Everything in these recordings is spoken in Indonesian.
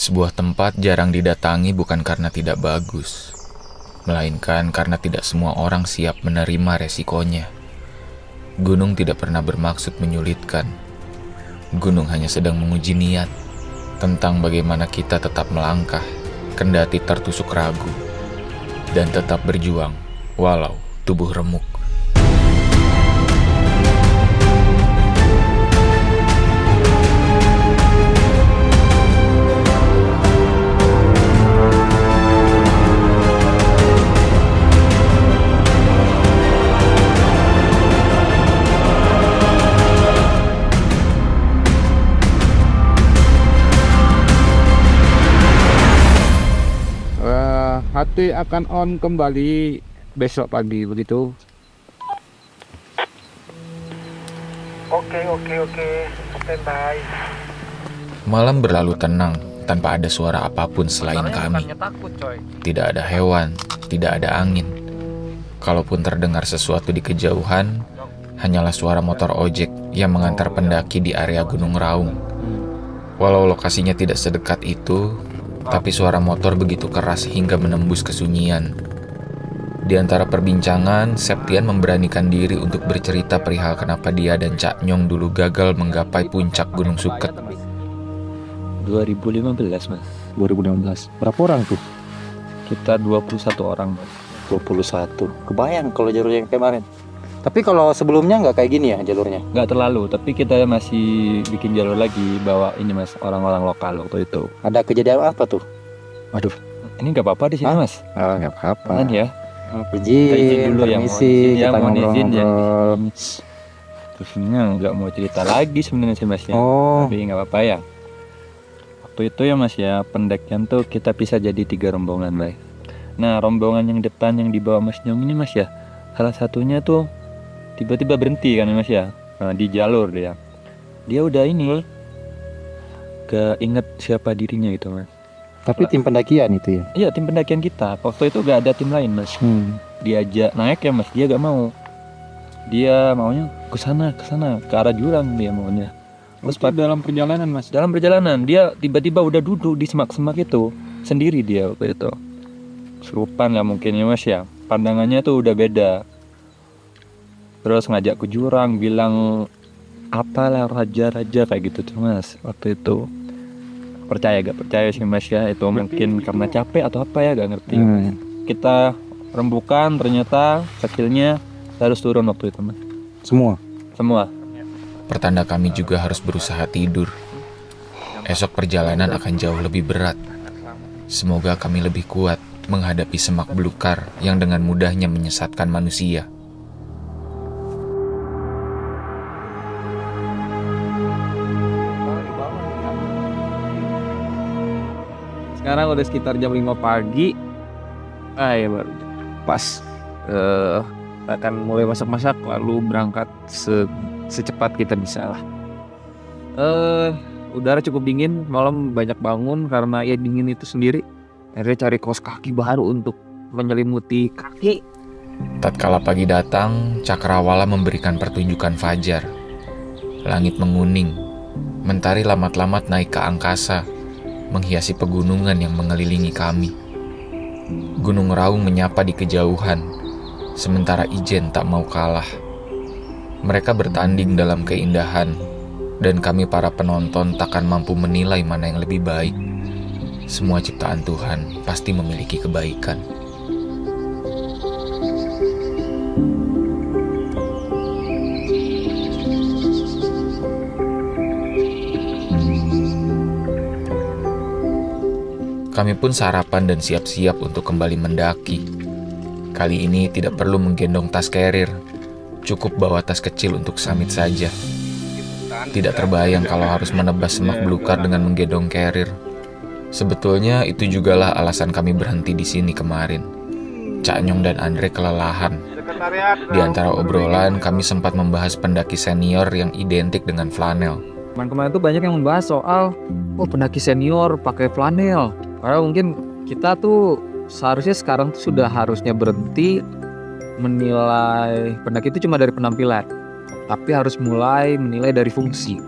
Sebuah tempat jarang didatangi bukan karena tidak bagus, melainkan karena tidak semua orang siap menerima resikonya. Gunung tidak pernah bermaksud menyulitkan. Gunung hanya sedang menguji niat tentang bagaimana kita tetap melangkah, kendati tertusuk ragu, dan tetap berjuang walau tubuh remuk. HT akan on kembali besok pagi begitu. Oke, standby. Malam berlalu tenang tanpa ada suara apapun selain kami. Tidak ada hewan, tidak ada angin. Kalaupun terdengar sesuatu di kejauhan, hanyalah suara motor ojek yang mengantar pendaki di area Gunung Raung. Walau lokasinya tidak sedekat itu, tapi suara motor begitu keras hingga menembus kesunyian. Di antara perbincangan, Septian memberanikan diri untuk bercerita perihal kenapa dia dan Cak Nyong dulu gagal menggapai puncak Gunung Suket. 2015, Mas. 2016. Berapa orang tuh? Kita 21 orang, Mas. 21. Kebayang kalau jalur yang kemarin. Tapi kalau sebelumnya nggak kayak gini ya jalurnya? Nggak terlalu, tapi kita masih bikin jalur lagi bawa ini, Mas, orang-orang lokal waktu itu. Ada kejadian apa tuh? Waduh, ini nggak apa-apa di sini, Mas. Oh, nggak apa-apa. Kan ya? Izin, dulu yang permisi, ya, kita mohon izin ya. ngobrol-ngobrol. Terusnya nggak mau cerita lagi sebenarnya sih, Mas, ya. Oh, Tapi nggak apa-apa ya. Waktu itu ya, Mas, ya, pendakian tuh kita bisa jadi 3 rombongan, Bay. Nah, rombongan yang depan yang dibawa Mas Nyong ini, Mas, ya, salah satunya tuh tiba-tiba berhenti kan, Mas, ya. Nah, di jalur dia udah ini gak inget siapa dirinya gitu, Mas. tapi tim pendakian itu ya? Iya, tim pendakian kita waktu itu gak ada tim lain, Mas. Diajak naik ya, Mas, dia gak mau. Dia maunya ke sana ke arah jurang dia maunya. Terus dalam perjalanan, Mas. dalam perjalanan dia tiba-tiba udah duduk di semak-semak itu sendiri dia waktu itu. Serupan lah mungkin ya, Mas, ya. Pandangannya tuh udah beda. Terus ngajak ke jurang, bilang apalah raja-raja kayak gitu tuh, Mas, waktu itu. Percaya gak percaya sih, Mas, ya, itu mungkin karena capek atau apa ya, gak ngerti. Kita rembukan, ternyata kecilnya harus turun waktu itu, Mas. Semua? Semua. Pertanda kami juga harus berusaha tidur. Esok perjalanan akan jauh lebih berat. Semoga kami lebih kuat menghadapi semak belukar yang dengan mudahnya menyesatkan manusia. Sekarang udah sekitar jam 5 pagi. Ya baru pas akan mulai masak-masak lalu berangkat secepat kita bisa lah. Udara cukup dingin, malam banyak bangun karena ya dingin itu sendiri. Akhirnya cari kaos kaki baru untuk menyelimuti kaki. Tatkala pagi datang, cakrawala memberikan pertunjukan fajar. Langit menguning, mentari lamat-lamat naik ke angkasa, menghiasi pegunungan yang mengelilingi kami. Gunung Raung menyapa di kejauhan, sementara Ijen tak mau kalah. Mereka bertanding dalam keindahan, dan kami para penonton takkan mampu menilai mana yang lebih baik. Semua ciptaan Tuhan pasti memiliki kebaikan. Kami pun sarapan dan siap-siap untuk kembali mendaki. Kali ini tidak perlu menggendong tas carrier, cukup bawa tas kecil untuk summit saja. Tidak terbayang kalau harus menebas semak belukar dengan menggendong carrier. Sebetulnya itu jugalah alasan kami berhenti di sini kemarin. Cak Nyong dan Andre kelelahan. Di antara obrolan, kami sempat membahas pendaki senior yang identik dengan flanel. Kemarin tuh banyak yang membahas soal pendaki senior pakai flanel. Karena mungkin kita tuh seharusnya sekarang tuh sudah harusnya berhenti menilai pendaki itu cuma dari penampilan, tapi harus mulai menilai dari fungsi.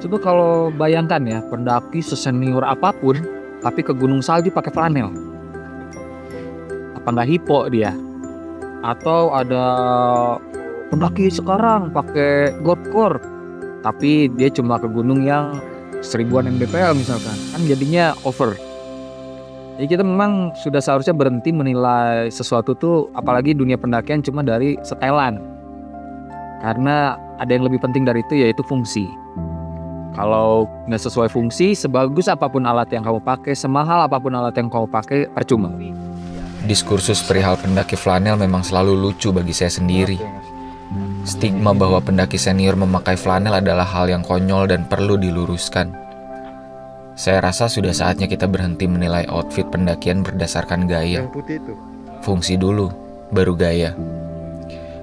Coba kalau bayangkan ya, pendaki sesenior apapun, tapi ke Gunung Salju pakai flanel. Apa nggak hipo dia? Atau ada pendaki sekarang pakai goldcore, tapi dia cuma ke gunung yang 1000-an mdpl misalkan, kan jadinya over. Jadi kita memang sudah seharusnya berhenti menilai sesuatu tuh, apalagi dunia pendakian cuma dari setelan. Karena ada yang lebih penting dari itu, yaitu fungsi. Kalau nggak sesuai fungsi, sebagus apapun alat yang kamu pakai, semahal apapun alat yang kamu pakai, percuma. Diskursus perihal pendaki flanel memang selalu lucu bagi saya sendiri. Stigma bahwa pendaki senior memakai flanel adalah hal yang konyol dan perlu diluruskan. Saya rasa sudah saatnya kita berhenti menilai outfit pendakian berdasarkan gaya. Fungsi dulu, baru gaya.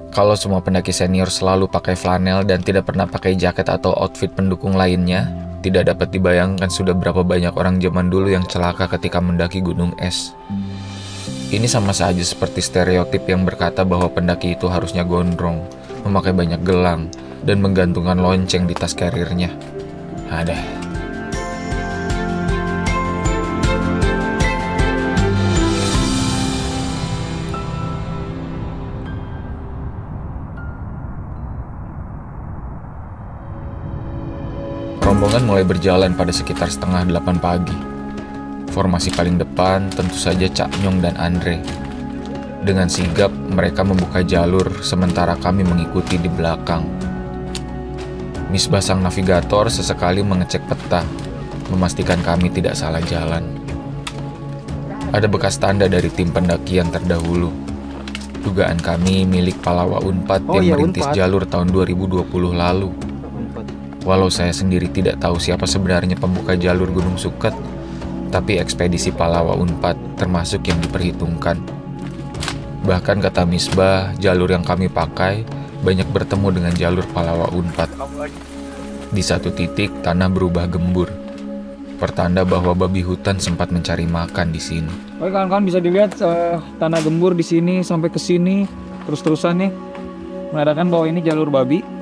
Kalau semua pendaki senior selalu pakai flanel dan tidak pernah pakai jaket atau outfit pendukung lainnya, tidak dapat dibayangkan sudah berapa banyak orang zaman dulu yang celaka ketika mendaki gunung es. Ini sama saja seperti stereotip yang berkata bahwa pendaki itu harusnya gondrong, memakai banyak gelang, dan menggantungkan lonceng di tas karirnya. Ada. Rombongan mulai berjalan pada sekitar 7:30 pagi. Formasi paling depan tentu saja Cak Nyong dan Andre. Dengan sigap mereka membuka jalur sementara kami mengikuti di belakang. Misbah sang navigator sesekali mengecek peta, memastikan kami tidak salah jalan. Ada bekas tanda dari tim pendaki yang terdahulu. Dugaan kami milik Palawa Unpad yang merintis jalur tahun 2020 lalu. Walau saya sendiri tidak tahu siapa sebenarnya pembuka jalur Gunung Suket, tapi ekspedisi Palawa Unpad termasuk yang diperhitungkan. Bahkan kata Misbah, jalur yang kami pakai banyak bertemu dengan jalur Palawa Unpad. Di satu titik, tanah berubah gembur. Pertanda bahwa babi hutan sempat mencari makan di sini. Oke kawan-kawan, bisa dilihat tanah gembur di sini sampai ke sini terus-terusan nih, menandakan bahwa ini jalur babi.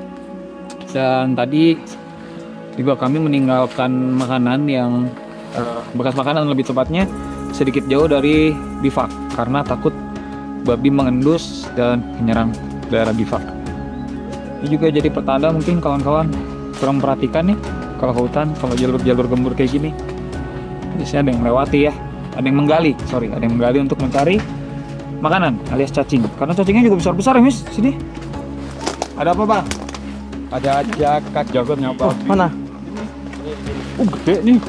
Dan tadi juga kami meninggalkan makanan yang bekas makanan lebih tepatnya sedikit jauh dari bivak karena takut babi mengendus dan menyerang daerah bivak. Ini juga jadi pertanda mungkin kawan-kawan kurang perhatikan nih kalau ke hutan, kalau jalur-jalur gembur kayak gini. Biasanya ada yang melewati ya, ada yang menggali untuk mencari makanan alias cacing. Karena cacingnya juga besar-besar ya Mis, sini. Ada apa Bang? Ada jagat nyapa. Mana? Gede nih.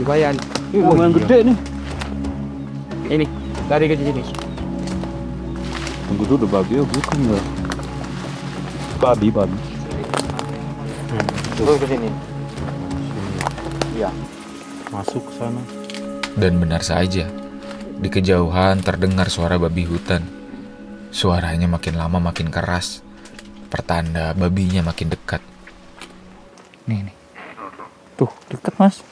Dibayan. Lumayan gede nih. Ini dari ke sini. Tunggu dulu, babi bukan enggak? Babi. Turun ke sini. Iya. Masuk ke sana. Dan benar saja, di kejauhan terdengar suara babi hutan. Suaranya makin lama makin keras. Pertanda babinya makin dekat. Nih. Tuh, dekat Mas.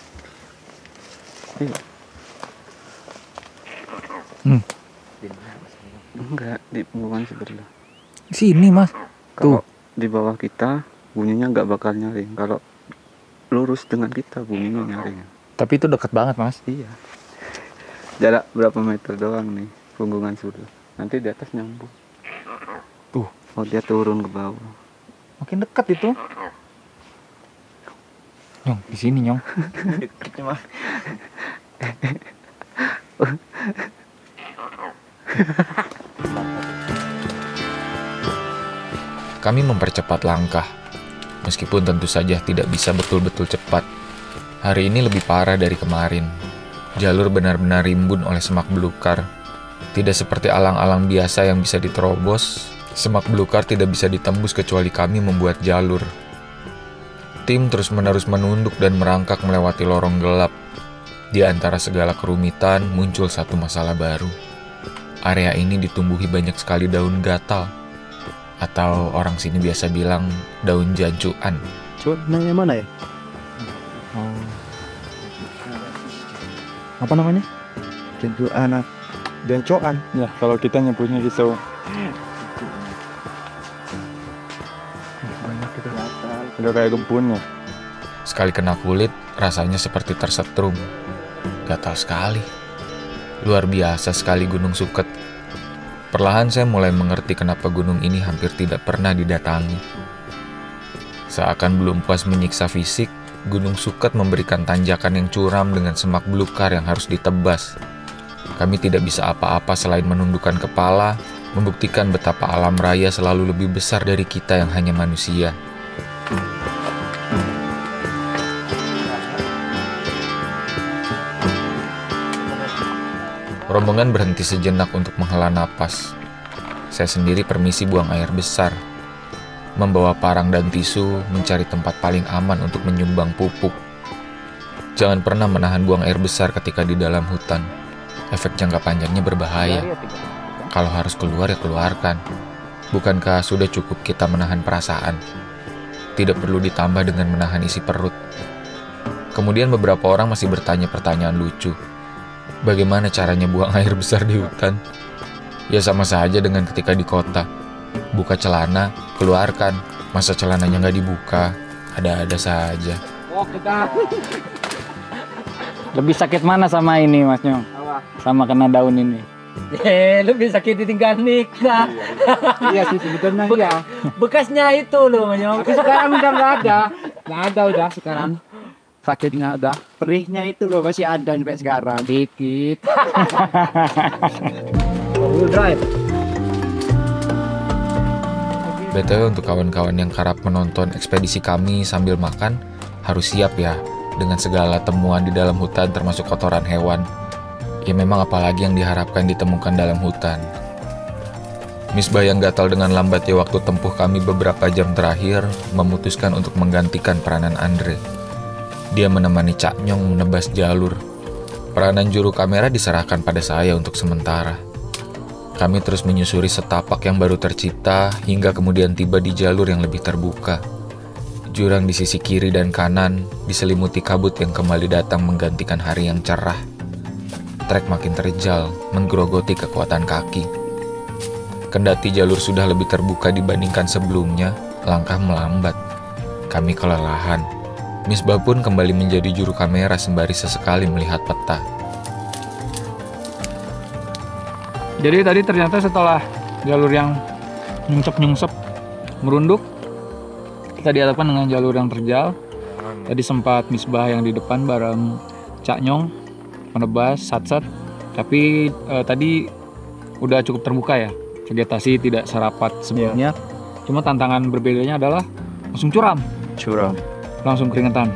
Enggak, di bukan sebelah. Sini Mas. Kalau di bawah kita bunyinya nggak bakal nyaring. Kalau lurus dengan kita bunyinya nyaring. Tapi itu dekat banget Mas. Iya. Jarak berapa meter doang nih punggungan sudah. Nanti di atas nyambung. Tuh. Oh dia turun ke bawah. Makin dekat itu. Nyong, di sini Nyong. Dekatnya mah. Kami mempercepat langkah, meskipun tentu saja tidak bisa betul-betul cepat. Hari ini lebih parah dari kemarin. Jalur benar-benar rimbun oleh semak belukar. Tidak seperti alang-alang biasa yang bisa diterobos, semak belukar tidak bisa ditembus kecuali kami membuat jalur. Tim terus-menerus menunduk dan merangkak melewati lorong gelap. Di antara segala kerumitan muncul satu masalah baru. Area ini ditumbuhi banyak sekali daun gatal, atau orang sini biasa bilang daun jancuan. Namanya mana ya? Apa namanya? Jancuan. Ya, kalau kita nyebutnya gitu. Banyak itu. Udah kayak kebun ya. Sekali kena kulit, rasanya seperti tersetrum. Gatal sekali. Luar biasa sekali Gunung Suket. Perlahan saya mulai mengerti kenapa gunung ini hampir tidak pernah didatangi. Seakan belum puas menyiksa fisik, Gunung Suket memberikan tanjakan yang curam dengan semak belukar yang harus ditebas. Kami tidak bisa apa-apa selain menundukkan kepala, membuktikan betapa alam raya selalu lebih besar dari kita yang hanya manusia. Rombongan berhenti sejenak untuk menghela napas. Saya sendiri permisi buang air besar. Membawa parang dan tisu, mencari tempat paling aman untuk menyumbang pupuk. Jangan pernah menahan buang air besar ketika di dalam hutan. Efek jangka panjangnya berbahaya. Kalau harus keluar ya keluarkan. Bukankah sudah cukup kita menahan perasaan? Tidak perlu ditambah dengan menahan isi perut. Kemudian beberapa orang masih bertanya pertanyaan lucu. Bagaimana caranya buang air besar di hutan? Ya sama saja dengan ketika di kota. Buka celana, keluarkan. Masa celananya nggak dibuka? Ada-ada saja. Oh, kita. Lebih sakit mana sama ini, Mas Nyong? Sama kena daun ini. Lebih sakit ditinggal nikah. Iya sih sebetulnya ya. Bekasnya itu loh, Mas Nyong. Tapi sekarang udah nggak ada. Nggak ada udah sekarang. Sakitnya udah. Perihnya itu loh masih ada sampai sekarang. Dikit. Wheel drive. BTW untuk kawan-kawan yang kerap menonton ekspedisi kami sambil makan, harus siap ya dengan segala temuan di dalam hutan termasuk kotoran hewan. Ya memang apalagi yang diharapkan ditemukan dalam hutan. Misbah yang gatal dengan lambatnya waktu tempuh kami beberapa jam terakhir memutuskan untuk menggantikan peranan Andre. Dia menemani Cak Nyong menebas jalur. Peranan juru kamera diserahkan pada saya untuk sementara. Kami terus menyusuri setapak yang baru tercipta hingga kemudian tiba di jalur yang lebih terbuka. Jurang di sisi kiri dan kanan diselimuti kabut yang kembali datang menggantikan hari yang cerah. Trek makin terjal, menggerogoti kekuatan kaki. Kendati jalur sudah lebih terbuka dibandingkan sebelumnya, langkah melambat. Kami kelelahan. Misbah pun kembali menjadi juru kamera sembari sesekali melihat peta. Jadi tadi ternyata setelah jalur yang nyungsep merunduk, kita dihadapkan dengan jalur yang terjal. Tadi sempat Misbah yang di depan bareng Cak Nyong menebas sat-sat, tapi tadi udah cukup terbuka ya, vegetasi tidak serapat sebelumnya. Cuma tantangan berbedanya adalah langsung curam, langsung keringetan.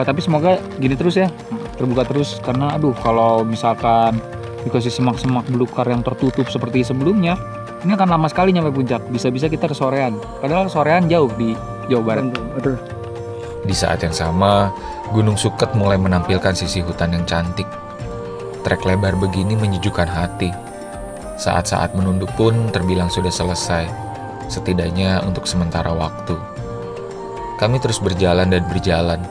Tapi semoga gini terus ya, terbuka terus, karena aduh kalau misalkan dikasih semak-semak belukar yang tertutup seperti sebelumnya, ini akan lama sekali nyampe puncak. Bisa-bisa kita kesorean, padahal sorean jauh di Jawa Barat. Di saat yang sama, Gunung Suket mulai menampilkan sisi hutan yang cantik. Trek lebar begini menyejukkan hati. Saat-saat menunduk pun terbilang sudah selesai, setidaknya untuk sementara waktu. Kami terus berjalan dan berjalan.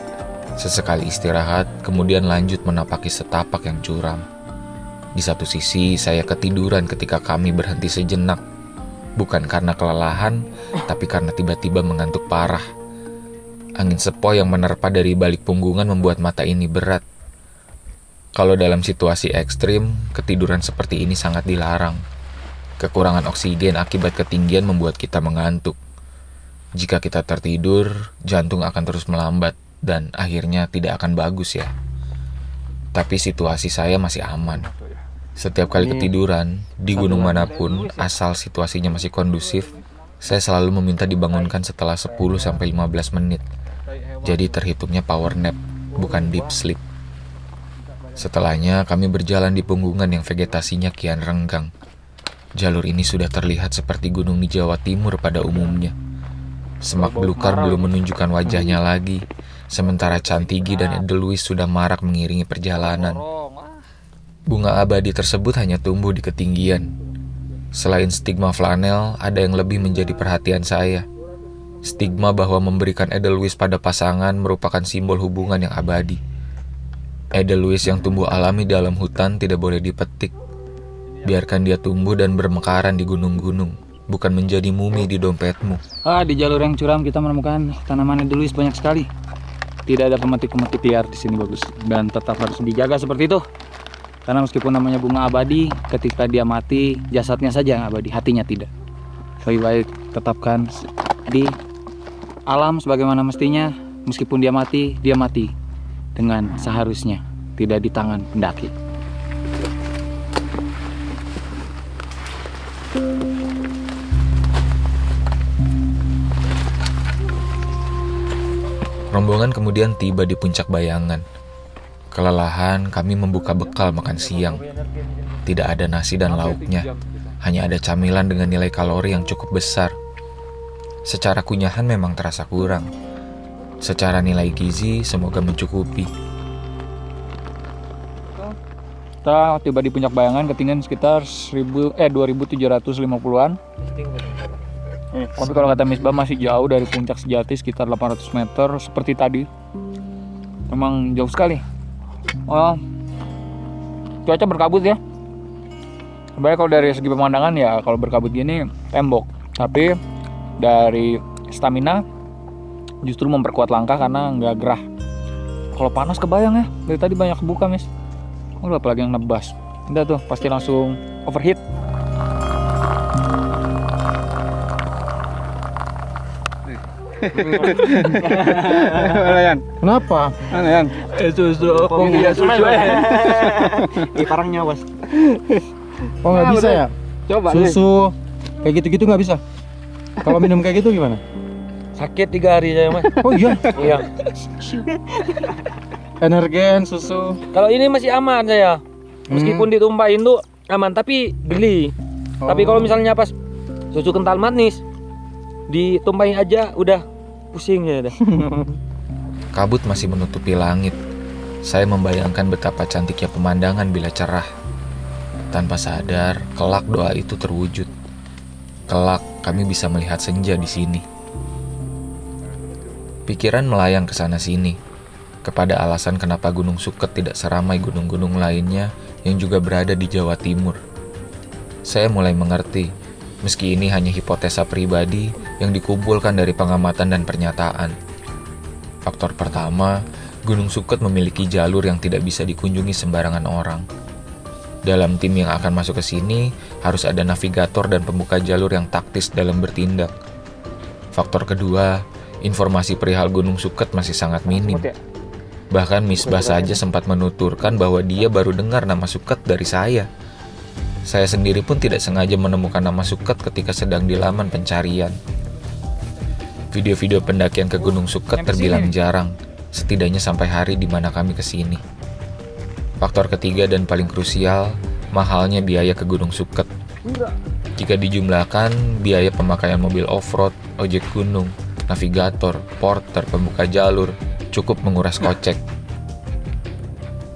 Sesekali istirahat, kemudian lanjut menapaki setapak yang curam. Di satu sisi, saya ketiduran ketika kami berhenti sejenak. Bukan karena kelelahan, tapi karena tiba-tiba mengantuk parah. Angin sepoi yang menerpa dari balik punggungan membuat mata ini berat. Kalau dalam situasi ekstrim, ketiduran seperti ini sangat dilarang. Kekurangan oksigen akibat ketinggian membuat kita mengantuk. Jika kita tertidur, jantung akan terus melambat dan akhirnya tidak akan bagus ya. Tapi situasi saya masih aman. Setiap kali ketiduran, di gunung manapun, asal situasinya masih kondusif, saya selalu meminta dibangunkan setelah 10-15 menit. Jadi terhitungnya power nap, bukan deep sleep. Setelahnya kami berjalan di punggungan yang vegetasinya kian renggang. Jalur ini sudah terlihat seperti gunung di Jawa Timur pada umumnya. Semak belukar belum menunjukkan wajahnya lagi, sementara Cantigi dan Edelweiss sudah marak mengiringi perjalanan. Bunga abadi tersebut hanya tumbuh di ketinggian. Selain stigma flanel, ada yang lebih menjadi perhatian saya. Stigma bahwa memberikan Edelweiss pada pasangan merupakan simbol hubungan yang abadi. Edelweiss yang tumbuh alami dalam hutan tidak boleh dipetik. Biarkan dia tumbuh dan bermekaran di gunung-gunung, bukan menjadi mumi di dompetmu. Di jalur yang curam kita menemukan tanaman Edelweiss banyak sekali. tidak ada pemetik-pemetik liar di sini, bagus, dan tetap harus dijaga seperti itu. Karena meskipun namanya bunga abadi, ketika dia mati, jasadnya saja yang abadi, hatinya tidak. Lebih baik tetapkan di alam sebagaimana mestinya. Meskipun dia mati dengan seharusnya, tidak di tangan pendaki. Rombongan kemudian tiba di puncak Bayangan. Kelelahan, kami membuka bekal makan siang. Tidak ada nasi dan lauknya, hanya ada camilan dengan nilai kalori yang cukup besar. Secara kunyahan memang terasa kurang. Secara nilai gizi, semoga mencukupi. Kita tiba di puncak Bayangan, ketinggian sekitar 2750-an. Tapi kalau kata Misbah masih jauh dari puncak sejati, sekitar 800 meter seperti tadi. Memang jauh sekali. Oh, cuaca berkabut ya. Sebenarnya kalau dari segi pemandangan ya, kalau berkabut gini tembok. Tapi dari stamina justru memperkuat langkah karena nggak gerah. Kalau panas kebayang ya, dari tadi banyak kebuka Mis. Oh, apalagi yang nebas. Udah tuh pasti langsung overheat. Kenapa? Susu, Parangnya was. Oh nggak bisa ya? Coba Susu kayak gitu-gitu nggak bisa. Kalau minum kayak gitu gimana? Sakit 3 hari saya Mas. Oh iya. Iya. Energen, susu. Kalau ini masih aman saya. Meskipun ditumpahin tuh aman, tapi geli. Tapi kalau misalnya pas susu kental manis ditumpahin aja udah pusing ya dah. Kabut masih menutupi langit. Saya membayangkan betapa cantiknya pemandangan bila cerah. Tanpa sadar, kelak doa itu terwujud. Kelak kami bisa melihat senja di sini. Pikiran melayang ke sana sini, kepada alasan kenapa Gunung Suket tidak seramai gunung-gunung lainnya yang juga berada di Jawa Timur. Saya mulai mengerti, meski ini hanya hipotesa pribadi yang dikumpulkan dari pengamatan dan pernyataan. Faktor pertama, Gunung Suket memiliki jalur yang tidak bisa dikunjungi sembarangan orang. Dalam tim yang akan masuk ke sini, harus ada navigator dan pembuka jalur yang taktis dalam bertindak. Faktor kedua, informasi perihal Gunung Suket masih sangat minim. Bahkan Misbah saja sempat menuturkan bahwa dia baru dengar nama Suket dari saya. Saya sendiri pun tidak sengaja menemukan nama Suket ketika sedang di laman pencarian. Video-video pendakian ke Gunung Suket terbilang jarang, setidaknya sampai hari di mana kami kesini. Faktor ketiga dan paling krusial, mahalnya biaya ke Gunung Suket. Jika dijumlahkan, biaya pemakaian mobil off-road, ojek gunung, navigator, porter, pembuka jalur, cukup menguras kocek.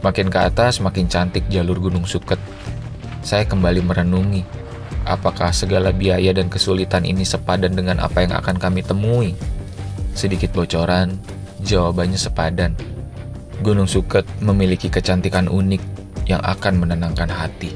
Makin ke atas, makin cantik jalur Gunung Suket. Saya kembali merenungi, apakah segala biaya dan kesulitan ini sepadan dengan apa yang akan kami temui? Sedikit bocoran, jawabannya sepadan. Gunung Suket memiliki kecantikan unik yang akan menenangkan hati.